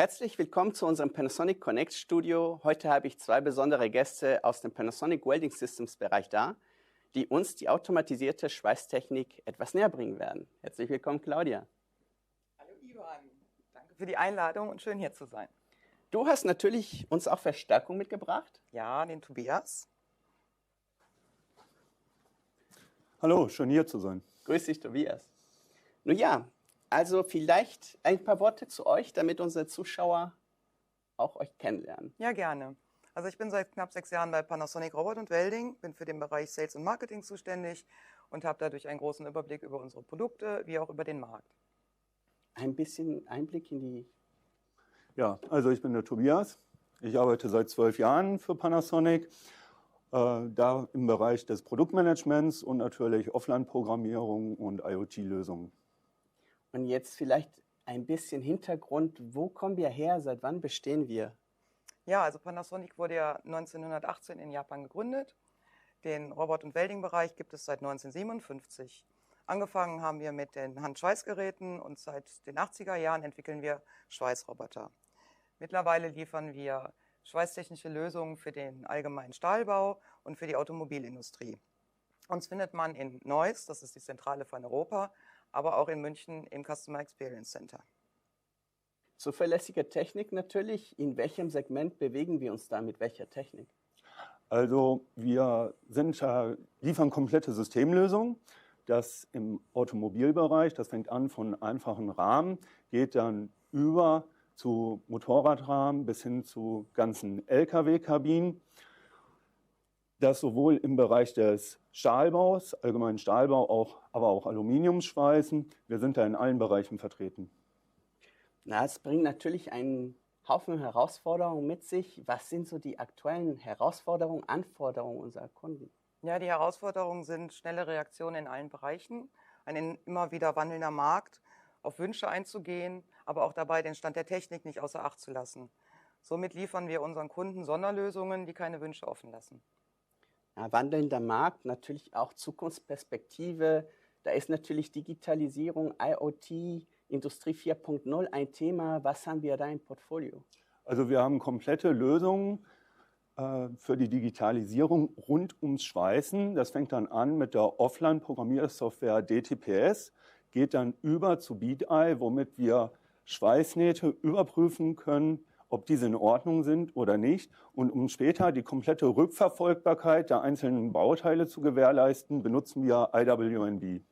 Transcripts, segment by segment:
Herzlich willkommen zu unserem Panasonic Connect Studio. Heute habe ich zwei besondere Gäste aus dem Panasonic Welding Systems Bereich da, die uns die automatisierte Schweißtechnik etwas näher bringen werden. Herzlich willkommen, Claudia. Hallo Ivan, danke für die Einladung und schön hier zu sein. Du hast natürlich uns auch Verstärkung mitgebracht. Ja, den Tobias. Hallo, schön hier zu sein. Grüß dich, Tobias. Nun ja, also vielleicht ein paar Worte zu euch, damit unsere Zuschauer auch euch kennenlernen. Ja, gerne. Also ich bin seit knapp 6 Jahren bei Panasonic Robot und Welding, bin für den Bereich Sales und Marketing zuständig und habe dadurch einen großen Überblick über unsere Produkte wie auch über den Markt. Ein bisschen Einblick in die... Ja, also ich bin der Tobias. Ich arbeite seit 12 Jahren für Panasonic, da im Bereich des Produktmanagements und natürlich Offline-Programmierung und IoT-Lösungen. Und jetzt vielleicht ein bisschen Hintergrund. Wo kommen wir her? Seit wann bestehen wir? Ja, also Panasonic wurde ja 1918 in Japan gegründet. Den Robot- und Welding-Bereich gibt es seit 1957. Angefangen haben wir mit den Handschweißgeräten und seit den 80er Jahren entwickeln wir Schweißroboter. Mittlerweile liefern wir schweißtechnische Lösungen für den allgemeinen Stahlbau und für die Automobilindustrie. Uns findet man in Neuss, das ist die Zentrale von Europa, aber auch in München im Customer Experience Center. Zuverlässige Technik natürlich. In welchem Segment bewegen wir uns da mit welcher Technik? Also wir liefern komplette Systemlösungen. Das im Automobilbereich, das fängt an von einfachen Rahmen, geht dann über zu Motorradrahmen bis hin zu ganzen Lkw-Kabinen. Das sowohl im Bereich des Stahlbaus, allgemeinen Stahlbau, aber auch Aluminiumschweißen. Wir sind da in allen Bereichen vertreten. Na, es bringt natürlich einen Haufen Herausforderungen mit sich. Was sind so die aktuellen Herausforderungen, Anforderungen unserer Kunden? Ja, die Herausforderungen sind schnelle Reaktionen in allen Bereichen, ein immer wieder wandelnder Markt, auf Wünsche einzugehen, aber auch dabei den Stand der Technik nicht außer Acht zu lassen. Somit liefern wir unseren Kunden Sonderlösungen, die keine Wünsche offen lassen. Ja, wandelnder Markt, natürlich auch Zukunftsperspektive. Da ist natürlich Digitalisierung, IoT, Industrie 4.0 ein Thema. Was haben wir da im Portfolio? Also wir haben komplette Lösungen für die Digitalisierung rund ums Schweißen. Das fängt dann an mit der Offline-Programmiersoftware DTPS, geht dann über zu BeatEye, womit wir Schweißnähte überprüfen können, ob diese in Ordnung sind oder nicht. Und um später die komplette Rückverfolgbarkeit der einzelnen Bauteile zu gewährleisten, benutzen wir IWNB.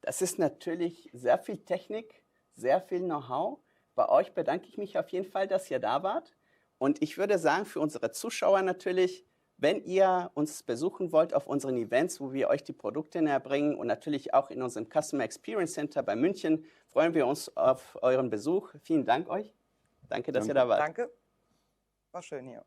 Das ist natürlich sehr viel Technik, sehr viel Know-how. Bei euch bedanke ich mich auf jeden Fall, dass ihr da wart. Und ich würde sagen, für unsere Zuschauer natürlich, wenn ihr uns besuchen wollt auf unseren Events, wo wir euch die Produkte näher bringen und natürlich auch in unserem Customer Experience Center bei München, freuen wir uns auf euren Besuch. Vielen Dank euch. Danke, dass ihr da wart. Danke, war schön hier.